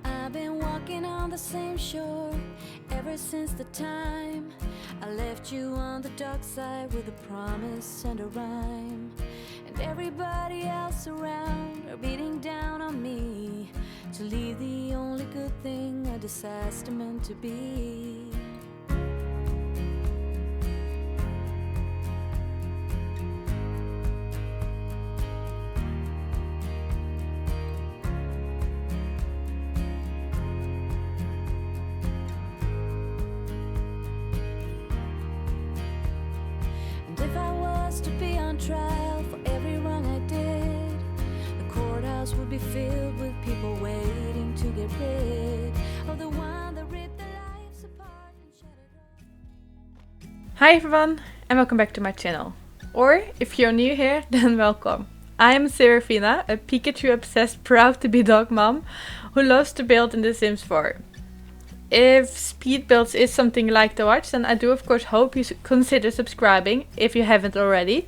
I've been walking on the same shore ever since the time I left you on the dark side with a promise and a rhyme. And everybody else around are beating down on me to leave the only good thing a disaster meant to be. If I was to be on trial for every wrong I did, the courthouse would be filled with people waiting to get rid of the one that ripped their lives apart and shut it off. Hi everyone, and welcome back to my channel. Or, if you're new here, then welcome. I'm Serefina, a Pikachu-obsessed proud to be dog mom who loves to build in The Sims 4. If speed builds is something you like to watch, then I do of course hope you consider subscribing if you haven't already.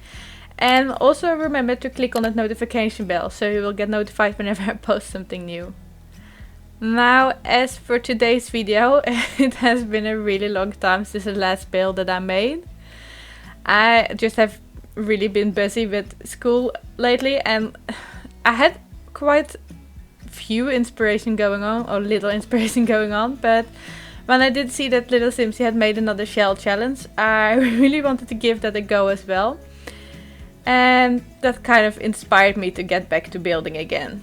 And also remember to click on that notification bell so you will get notified whenever I post something new. Now, as for today's video, it has been a really long time since the last build that I made. I just have really been busy with school lately, and I had quite few inspiration going on, or little inspiration going on, but when I did see that little Simsie had made another shell challenge, I really wanted to give that a go as well, and that kind of inspired me to get back to building again.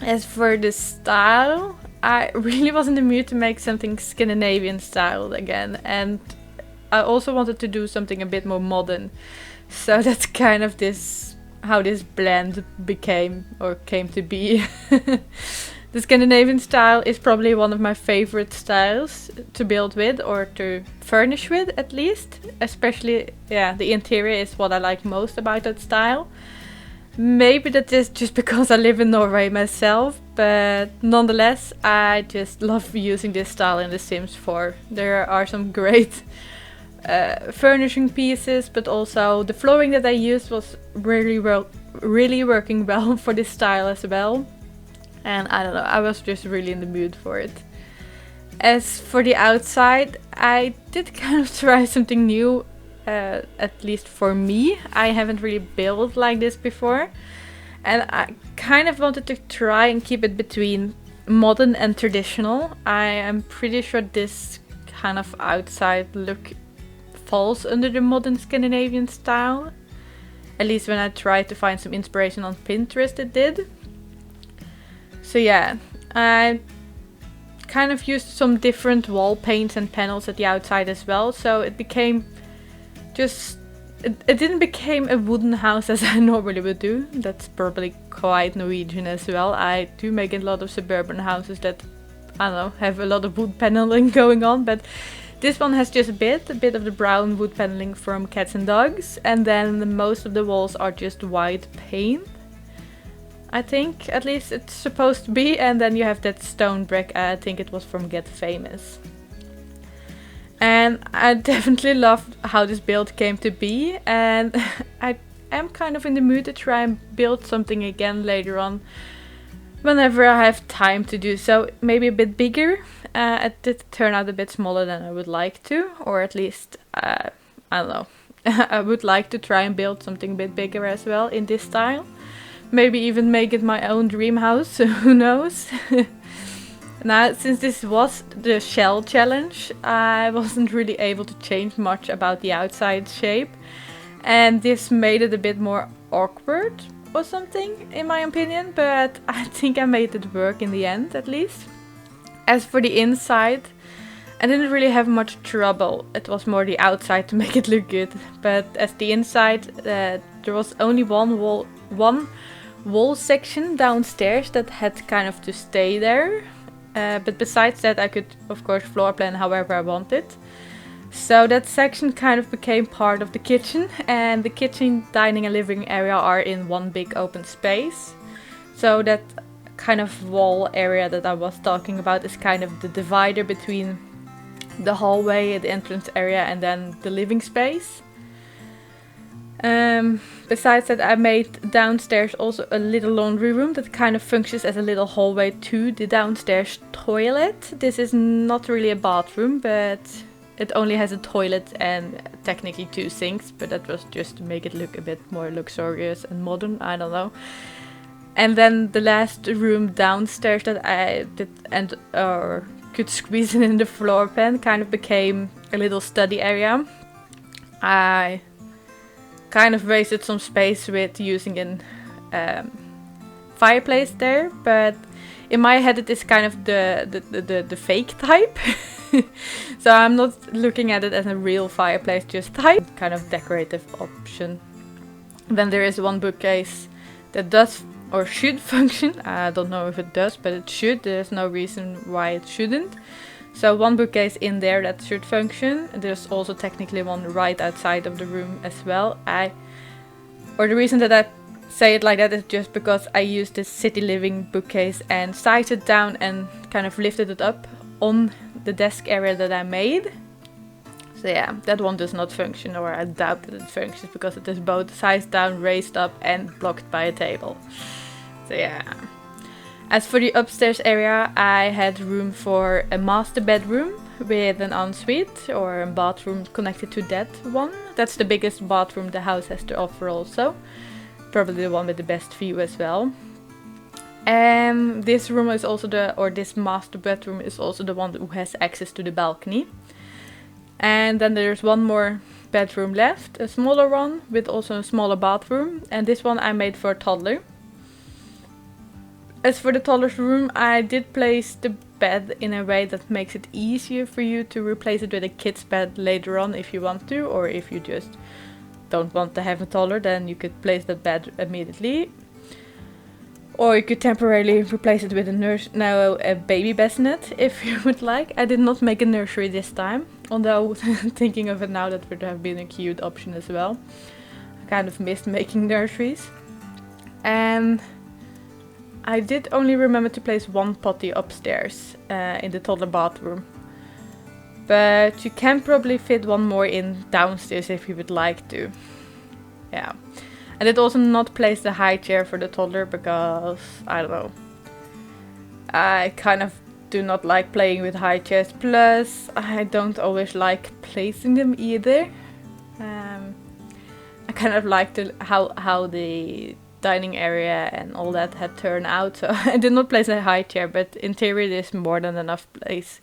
As for the style, I really was in the mood to make something Scandinavian styled again, and I also wanted to do something a bit more modern, so that's kind of how this blend became or came to be. The Scandinavian style is probably one of my favorite styles to build with, or to furnish with at least. Especially, yeah, the interior is what I like most about that style. Maybe that is just because I live in Norway myself, but nonetheless I just love using this style in The Sims 4. There are some great furnishing pieces, but also the flooring that I used was really working well for this style as well. And I don't know, I was just really in the mood for it. As for the outside, I did kind of try something new, at least for me. I haven't really built like this before, and I kind of wanted to try and keep it between modern and traditional. I am pretty sure this kind of outside look falls under the modern Scandinavian style. At least when I tried to find some inspiration on Pinterest, it did. So yeah, I kind of used some different wall paints and panels at the outside as well, so it became just... It didn't become a wooden house as I normally would do. That's probably quite Norwegian as well. I do make a lot of suburban houses that, I don't know, have a lot of wood paneling going on, but this one has just a bit of the brown wood paneling from cats and dogs, and then most of the walls are just white paint. I think, at least it's supposed to be, and then you have that stone brick, I think it was from Get Famous. And I definitely loved how this build came to be, and I am kind of in the mood to try and build something again later on, whenever I have time to do so. Maybe a bit bigger. It did turn out a bit smaller than I would like to, or at least, I don't know. I would like to try and build something a bit bigger as well in this style. Maybe even make it my own dream house, who knows. Now, since this was the shell challenge, I wasn't really able to change much about the outside shape, and this made it a bit more awkward or something, in my opinion, but I think I made it work in the end, at least. As for the inside, I didn't really have much trouble. It was more the outside to make it look good, but as the inside, there was only one wall section downstairs that had kind of to stay there. But besides that, I could of course floor plan however I wanted. So that section kind of became part of the kitchen, and the kitchen, dining and living area are in one big open space. So that kind of wall area that I was talking about is kind of the divider between the hallway, the entrance area, and then the living space. Besides that, I made downstairs also a little laundry room that kind of functions as a little hallway to the downstairs toilet. This is not really a bathroom, but it only has a toilet and technically 2 sinks, but that was just to make it look a bit more luxurious and modern, I don't know. And then the last room downstairs that I did and could squeeze in the floor pan kind of became a little study area. I kind of wasted some space with using a fireplace there, but in my head it is kind of the fake type. So I'm not looking at it as a real fireplace, just type, kind of decorative option. Then there is one bookcase that does or should function. I don't know if it does, but it should. There's no reason why it shouldn't. So one bookcase in there that should function. There's also technically one right outside of the room as well. The reason that I say it like that is just because I used this city living bookcase and sized it down and kind of lifted it up on the desk area that I made. So yeah, that one does not function, or I doubt that it functions because it is both sized down, raised up and blocked by a table. So yeah. As for the upstairs area, I had room for a master bedroom with an ensuite or a bathroom connected to that one. That's the biggest bathroom the house has to offer also. Probably the one with the best view as well. And this room is also this master bedroom is also the one who has access to the balcony. And then there's one more bedroom left, a smaller one with also a smaller bathroom. And this one I made for a toddler. As for the toddler's room, I did place the bed in a way that makes it easier for you to replace it with a kid's bed later on if you want to, or if you just don't want to have a toddler, then you could place that bed immediately. Or you could temporarily replace it with a baby bassinet if you would like. I did not make a nursery this time, although thinking of it now, that would have been a cute option as well. I kind of missed making nurseries. And I did only remember to place one potty upstairs in the toddler bathroom. But you can probably fit one more in downstairs if you would like to. Yeah. I did also not place the high chair for the toddler because, I don't know, I kind of do not like playing with high chairs. Plus, I don't always like placing them either. I kind of liked how the dining area and all that had turned out, so I did not place a high chair, but in theory there's more than enough place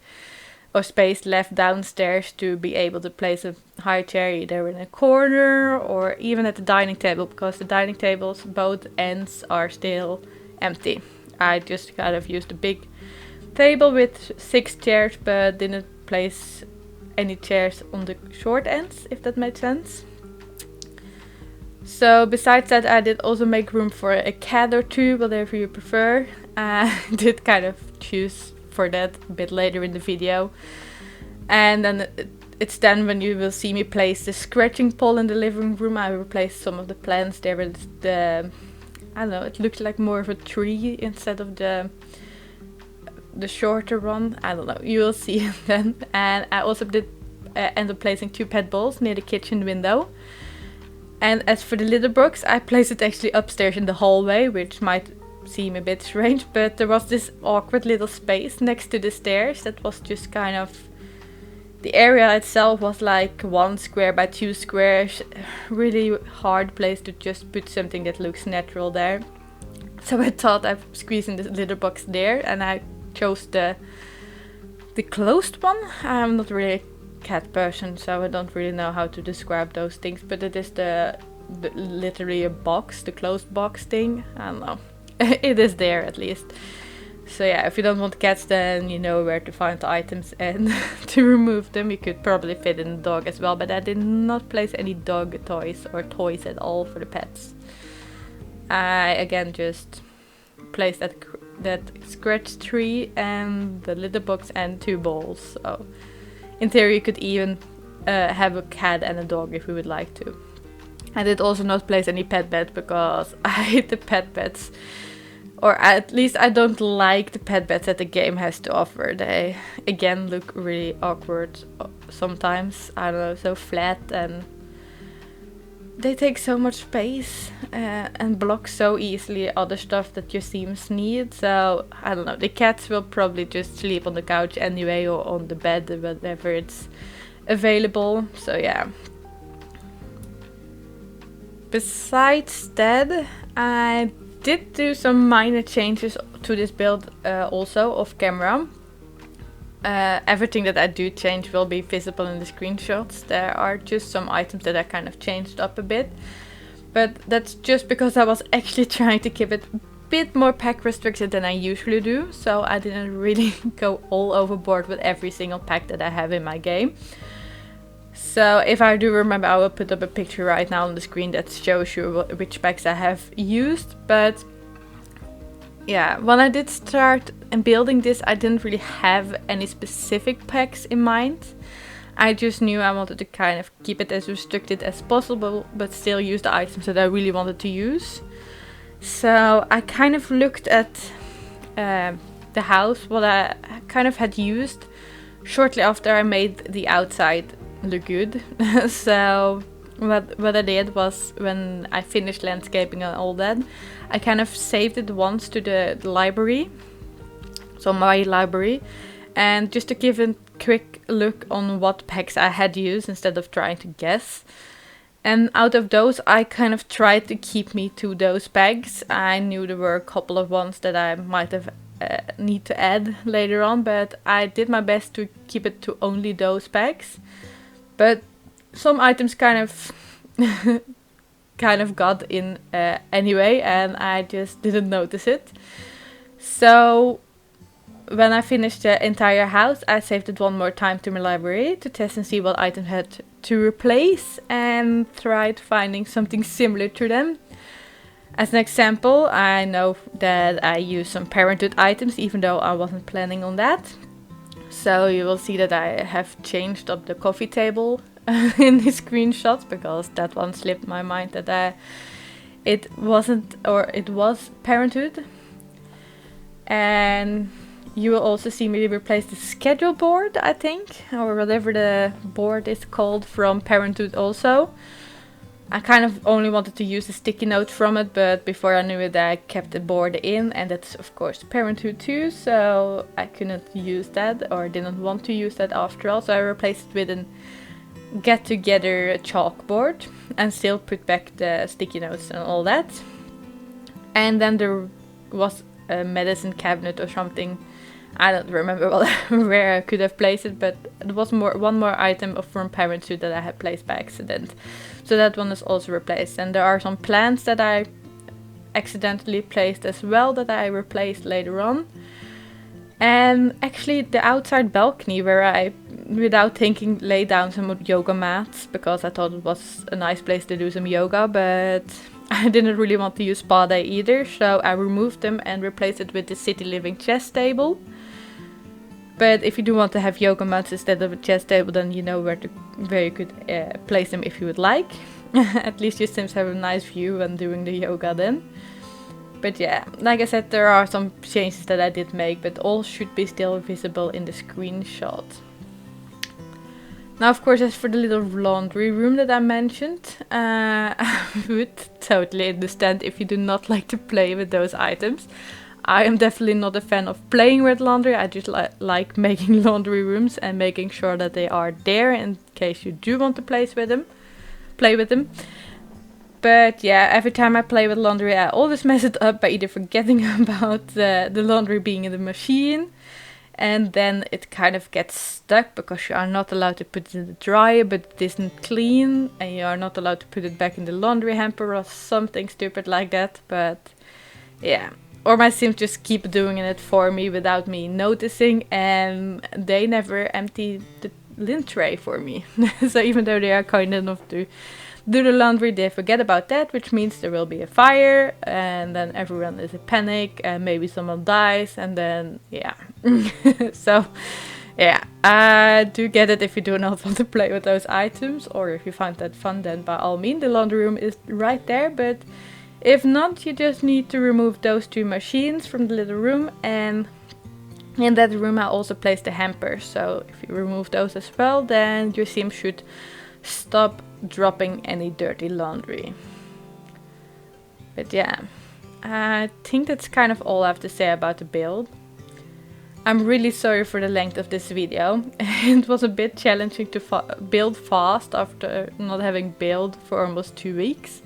or space left downstairs to be able to place a high chair either in a corner or even at the dining table, because the dining tables, both ends, are still empty. I just kind of used a big table with 6 chairs, but didn't place any chairs on the short ends, if that made sense. So besides that, I did also make room for a cat or 2, whatever you prefer. I did kind of choose for that a bit later in the video. And then it's then when you will see me place the scratching pole in the living room. I replaced some of the plants there with the, I don't know, it looks like more of a tree instead of the shorter one. I don't know, you will see it then. And I also did end up placing 2 pet bowls near the kitchen window. And as for the litter box, I placed it actually upstairs in the hallway, which might seem a bit strange, but there was this awkward little space next to the stairs that was just kind of, the area itself was like 1 square by 2 squares, really hard place to just put something that looks natural there. So I thought I'd squeeze in the litter box there, and I chose the closed one. I'm not really a cat person, so I don't really know how to describe those things, but it is the literally a box, the closed box thing. I don't know. It is there at least. So yeah, if you don't want cats, then you know where to find the items and to remove them. You could probably fit in the dog as well, but I did not place any dog toys or toys at all for the pets. I again just placed that scratch tree and the litter box and 2 bowls. So in theory you could even have a cat and a dog if you would like to. I did also not place any pet bed because I hate the pet beds. Or at least I don't like the pet beds that the game has to offer. They again look really awkward sometimes. I don't know, so flat, and they take so much space and block so easily other stuff that your Sims need. So I don't know, the cats will probably just sleep on the couch anyway, or on the bed, whenever it's available. So yeah. Besides that, I did do some minor changes to this build also off camera. Everything that I do change will be visible in the screenshots. There are just some items that I kind of changed up a bit, but that's just because I was actually trying to keep it a bit more pack restricted than I usually do, so I didn't really go all overboard with every single pack that I have in my game. So if I do remember, I will put up a picture right now on the screen that shows you which packs I have used. But yeah, when I did start and building this, I didn't really have any specific packs in mind. I just knew I wanted to kind of keep it as restricted as possible, but still use the items that I really wanted to use. So I kind of looked at the house, what I kind of had used shortly after I made the outside look good. So what I did was, when I finished landscaping and all that, I kind of saved it once to the library, so my library, and just to give a quick look on what packs I had used instead of trying to guess. And out of those, I kind of tried to keep me to those packs. I knew there were a couple of ones that I might have need to add later on, but I did my best to keep it to only those packs. But some items kind of got in anyway, and I just didn't notice it. So when I finished the entire house, I saved it one more time to my library to test and see what items had to replace, and tried finding something similar to them. As an example, I know that I used some parenthood items, even though I wasn't planning on that. So you will see that I have changed up the coffee table in the screenshots, because that one slipped my mind that it was parenthood. And you will also see me replace the schedule board, I think, or whatever the board is called, from parenthood also. I kind of only wanted to use a sticky note from it, but before I knew it, I kept the board in, and that's of course parenthood too, so I couldn't use that, or didn't want to use that after all, so I replaced it with a get-together chalkboard and still put back the sticky notes and all that. And then there was a medicine cabinet or something. I don't remember where I could have placed it, but it was one more item from parenthood that I had placed by accident. So that one is also replaced. And there are some plants that I accidentally placed as well that I replaced later on. And actually the outside balcony, where I, without thinking, laid down some yoga mats, because I thought it was a nice place to do some yoga, but I didn't really want to use spa day either, so I removed them and replaced it with the City Living chess table. But if you do want to have yoga mats instead of a chess table, then you know where you could place them if you would like. At least your Sims have a nice view when doing the yoga then. But yeah, like I said, there are some changes that I did make, but all should be still visible in the screenshot. Now, of course, as for the little laundry room that I mentioned, I would totally understand if you do not like to play with those items. I am definitely not a fan of playing with laundry. I just like making laundry rooms and making sure that they are there in case you do want to play with them. But yeah, every time I play with laundry, I always mess it up by either forgetting about the laundry being in the machine, and then it kind of gets stuck because you are not allowed to put it in the dryer, but it isn't clean, and you are not allowed to put it back in the laundry hamper or something stupid like that. But yeah. Or my Sims just keep doing it for me without me noticing, and they never empty the lint tray for me. So even though they are kind enough to do the laundry, they forget about that, which means there will be a fire, and then everyone is in panic, and maybe someone dies, and then yeah. So yeah, I do get it if you do not want to play with those items, or if you find that fun, then by all means the laundry room is right there. But if not, you just need to remove those two machines from the little room, and in that room I also placed the hampers. So if you remove those as well, then your Sim should stop dropping any dirty laundry. But yeah, I think that's kind of all I have to say about the build. I'm really sorry for the length of this video. It was a bit challenging to build fast after not having built for almost 2 weeks.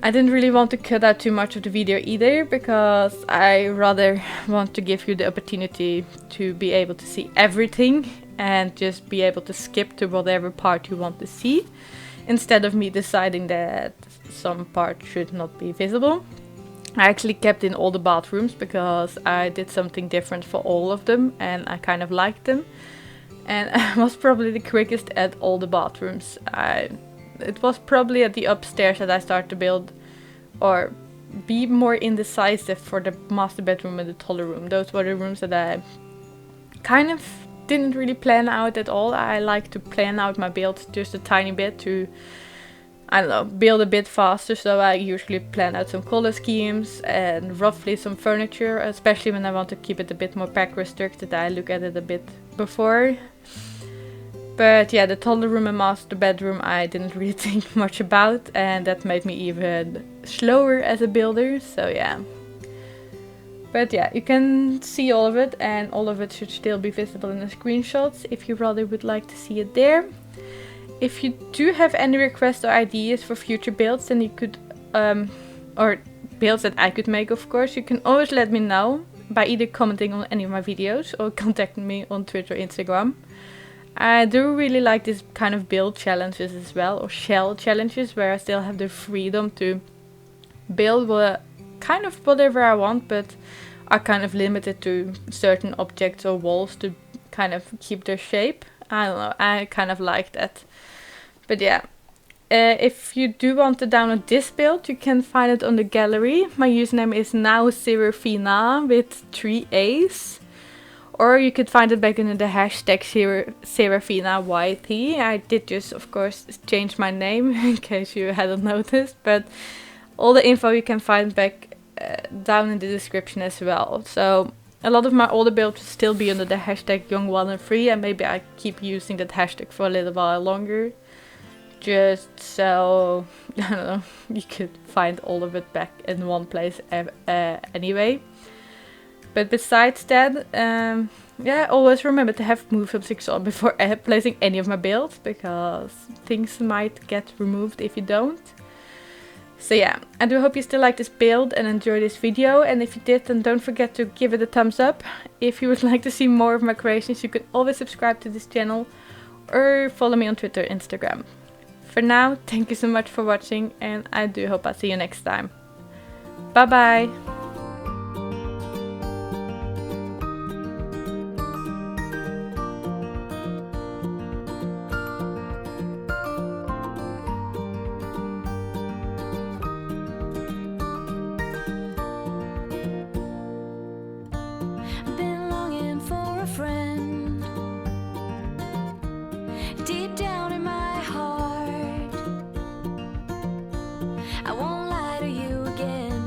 I didn't really want to cut out too much of the video either, because I rather want to give you the opportunity to be able to see everything and just be able to skip to whatever part you want to see, instead of me deciding that some part should not be visible. I actually kept in all the bathrooms because I did something different for all of them and I kind of liked them. And I was probably the quickest at all the bathrooms. It was probably at the upstairs that I started to build or be more indecisive for the master bedroom and the toddler room. Those were the rooms that I kind of didn't really plan out at all. I like to plan out my builds just a tiny bit to, I don't know, build a bit faster. So I usually plan out some color schemes and roughly some furniture, especially when I want to keep it a bit more pack restricted. I look at it a bit before. But yeah, the toddler room and master bedroom I didn't really think much about, and that made me even slower as a builder, so yeah. But yeah, you can see all of it, and all of it should still be visible in the screenshots if you rather would like to see it there. If you do have any requests or ideas for future builds, then you could, or builds that I could make, of course, you can always let me know by either commenting on any of my videos or contacting me on Twitter or Instagram. I do really like this kind of build challenges as well, or shell challenges, where I still have the freedom to build kind of whatever I want, but are kind of limited to certain objects or walls to kind of keep their shape. I don't know, I kind of like that. But yeah, if you do want to download this build, you can find it on the gallery. My username is now Serefina with 3 A's. Or you could find it back under the hashtag SerefinaYT. I did just, of course, change my name in case you hadn't noticed. But all the info you can find back down in the description as well. So a lot of my older builds will still be under the hashtag Young1 and maybe I keep using that hashtag for a little while longer. Just so, I don't know, you could find all of it back in one place anyway. But besides that, yeah, always remember to have moved some sticks on before placing any of my builds, because things might get removed if you don't. So yeah, I do hope you still like this build and enjoy this video, and if you did, then don't forget to give it a thumbs up. If you would like to see more of my creations, you can always subscribe to this channel or follow me on Twitter or Instagram. For now, thank you so much for watching, and I do hope I'll see you next time. Bye bye! Been longing for a friend deep down in my heart. I won't lie to you again.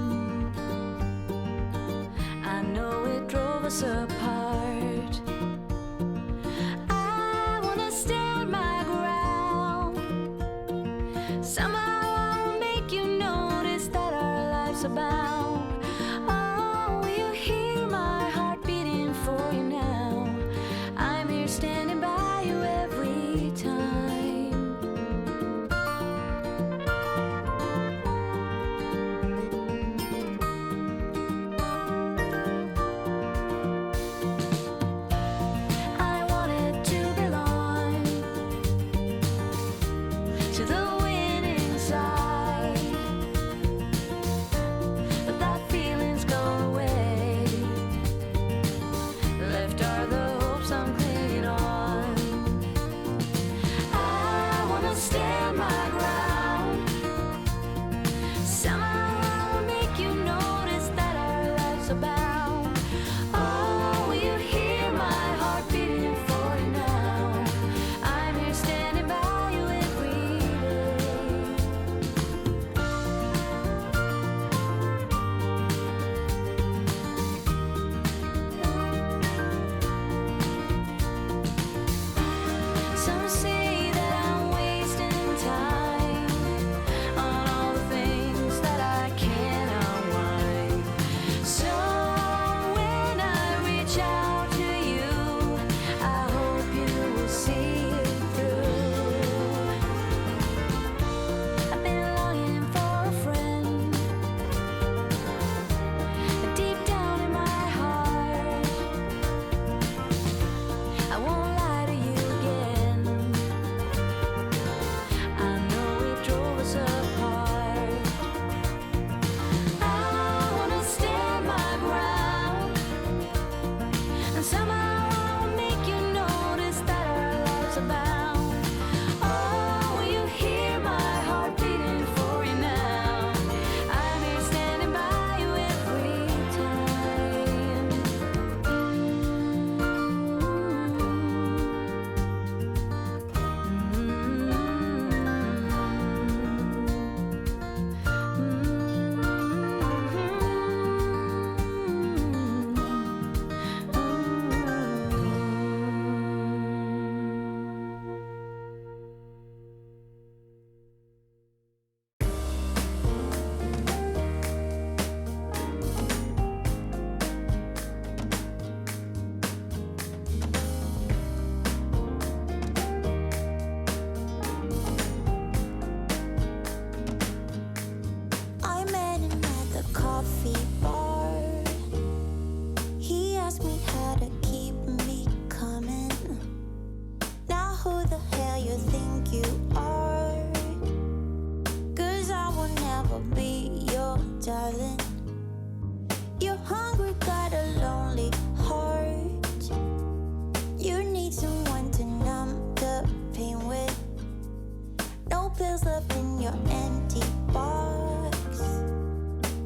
pills left in your empty box.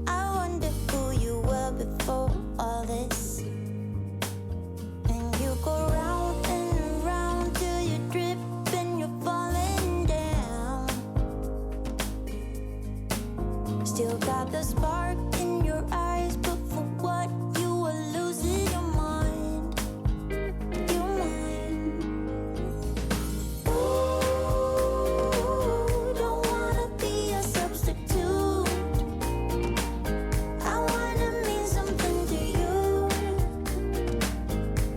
I wonder who you were before all this. And you go round and around till you trip and you're falling down. Still got the spark in your eyes, but for what you were losing your mind. Your mind. Ooh, don't wanna be a substitute. I wanna mean something to you.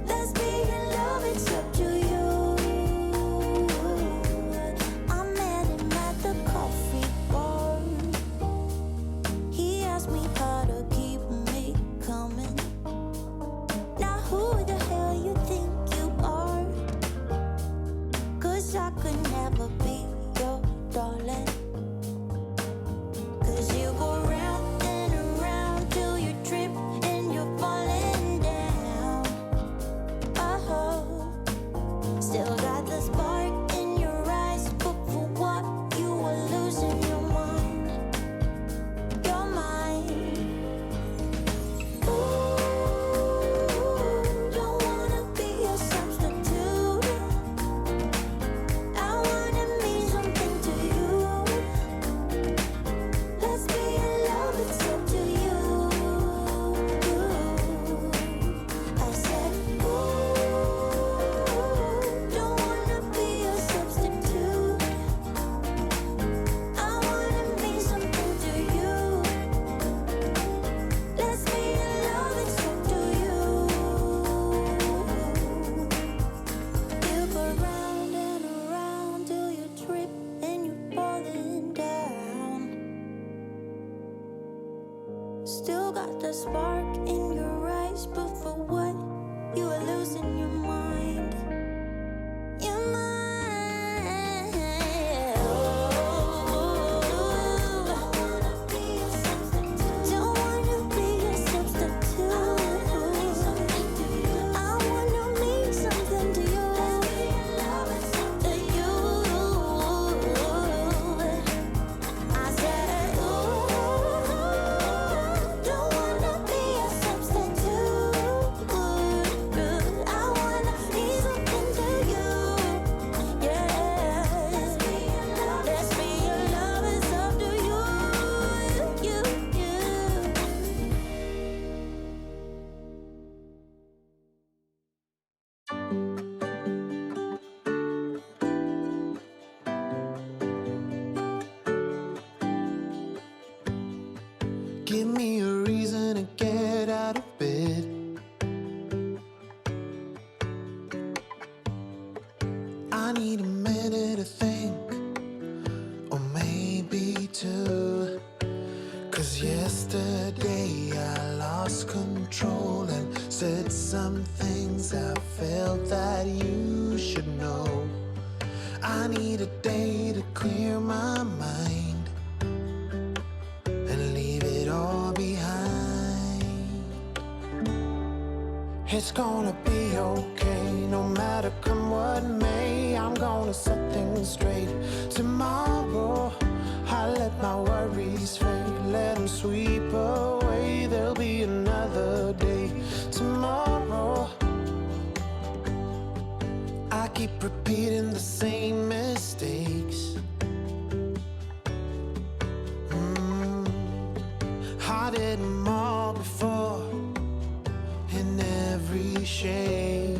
Let's be in love, it's up to you. I met him at the coffee bar. He asked me how to keep me coming. Now who the hell you think you are? 'Cause I could never be your darling. 'Cause you go round and around till you trip and you're falling down. Oh, still got the spark in your eyes, but for what you were losing your mind. Your mind. Ooh, don't wanna be a substitute. I wanna mean something to you. Let's be in love, it's up to you. I said, ooh, don't wanna be a substitute. I wanna mean something to you. Let's be in love, it's up to you. You go round and around till you trip and you're falling down. Still got the spark in your eyes, but for what you are losing your mind. Your mind. Don't wanna be a substitute. Don't wanna be a substitute. I wanna mean something to you. To you. I said, ooh, don't wanna be a substitute. I wanna mean something to you. Yeah. Let's be in love, it's up to you. You. Give me a reason to get out of bed. I need a minute to think, or maybe two. 'Cause yesterday I lost control and said some things I felt that you should know. I need a day to clear my mind and leave it all behind. It's gonna be okay, no matter come what may. I'm gonna set things straight tomorrow. I let my worries fade, let them sweep away. There'll be another day tomorrow. I keep repeating the same mistakes. I did them all before, in every shape.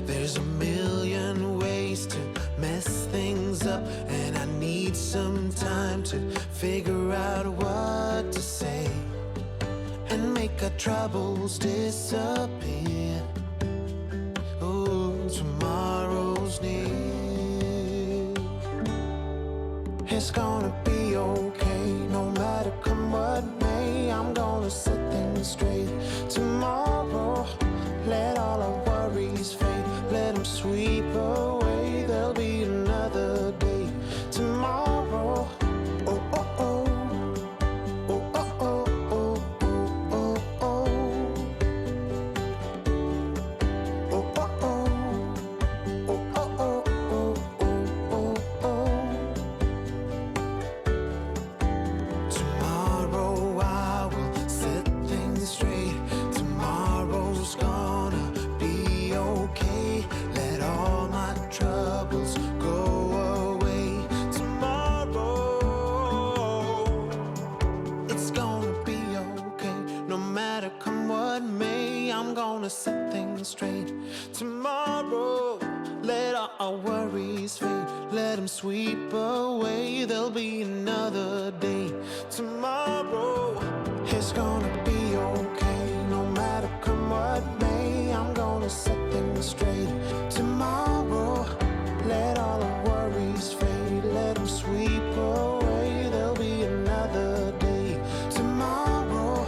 There's a million ways to mess things up, and I need some time to figure out what to say and make our troubles disappear. Oh, tomorrow's near. It's gonna be okay, no matter come what may. I'm gonna set things straight tomorrow. Let all our worries fade, let them sweep away. There'll be another day tomorrow. Oh, oh, oh. Oh, oh, oh, oh, oh, oh, oh. Oh, oh, oh. Oh, oh, oh, oh, oh, oh, oh. troubles go away tomorrow. It's gonna be okay, no matter come what may. I'm gonna set things straight tomorrow. Let all our worries fade, let them sweep away. There'll be another day tomorrow. It's gonna be okay, no matter come what may. I'm gonna set things straight tomorrow. Let all our worries fade, let them sweep away. There'll be another day tomorrow.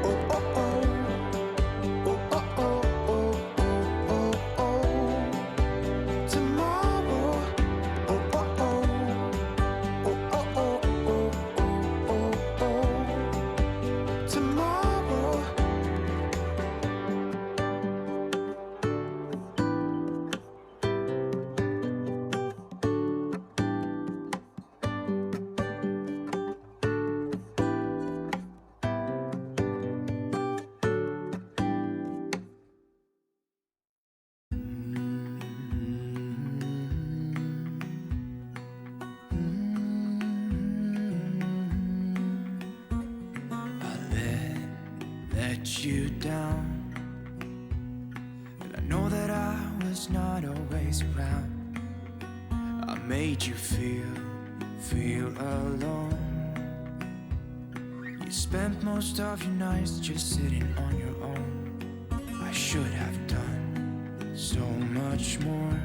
Oh, oh, oh. Oh, oh, oh, oh, oh, oh, oh. Tomorrow. Oh, oh, oh. Oh, oh, oh, oh, oh, oh, oh. Tomorrow. Let you down, and I know that I was not always around. I made you feel alone. You spent most of your nights just sitting on your own. I should have done so much more,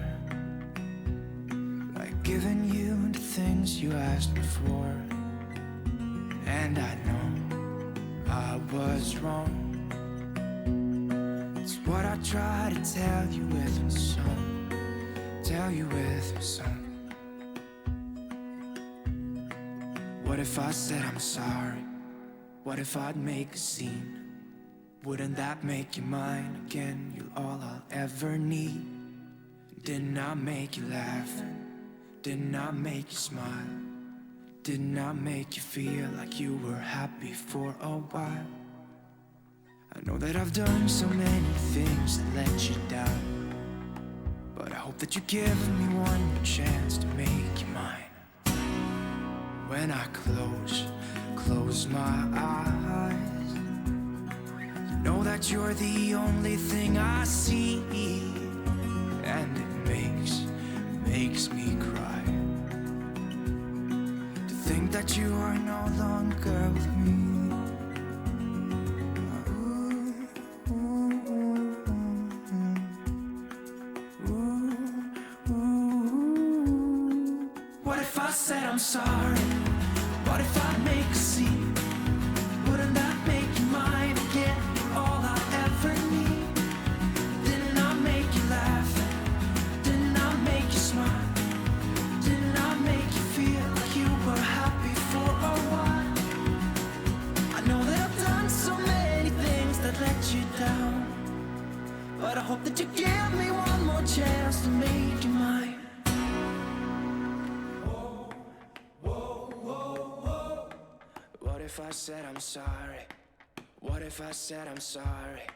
like giving you the things you asked me for. And I know I was wrong. It's what I try to tell you with my song, tell you with my song. What if I said I'm sorry? What if I'd make a scene? Wouldn't that make you mine again? You're all I'll ever need. Didn't I make you laugh? Didn't I make you smile? Didn't I make you feel like you were happy for a while? I know that I've done so many things that let you down, but I hope that you give me one more chance to make you mine. When I close my eyes, you know that you're the only thing I see, and it makes me cry. Think that you are no longer with me. What if I said I'm sorry? What if I make a scene? Wouldn't that make you mine again? All I ever need. Didn't I make you laugh? Didn't I make you smile? Didn't I make you feel like you were happy for a while? I know that I've done so many things that let you down, but I hope that you give me one more chance to make you mine. What if I said I'm sorry? What if I said I'm sorry?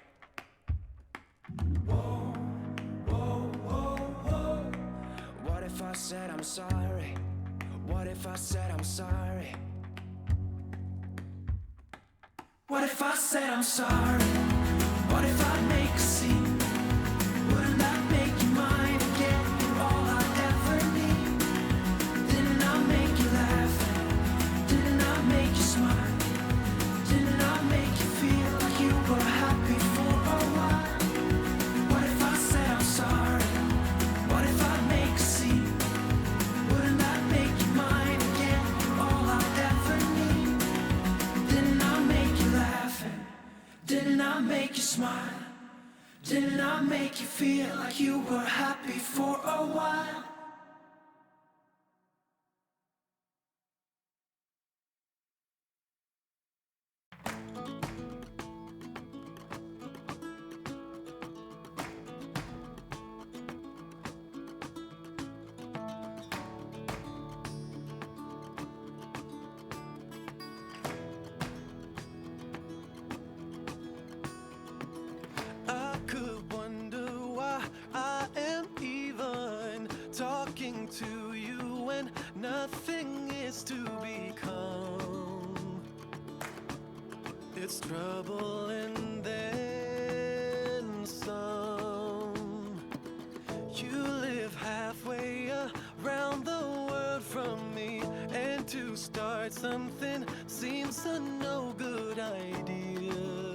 What if I said I'm sorry? What if I said I'm sorry? What if I said I'm sorry? What if I make a scene? Wouldn't that make you mine again? You're all I ever need. Didn't I make you laugh? Didn't I make you smile? Didn't I make you feel like you were happy for a while? What if I said I'm sorry? What if I make a scene? Wouldn't that make you mine again? You're all I ever need. Didn't I make you laugh? Didn't I make you smile? Didn't I make you feel like you were happy for a while? I could wonder why I am even talking to you when nothing is to become. It's trouble and then some. You live halfway around the world from me, and to start something seems a no good idea.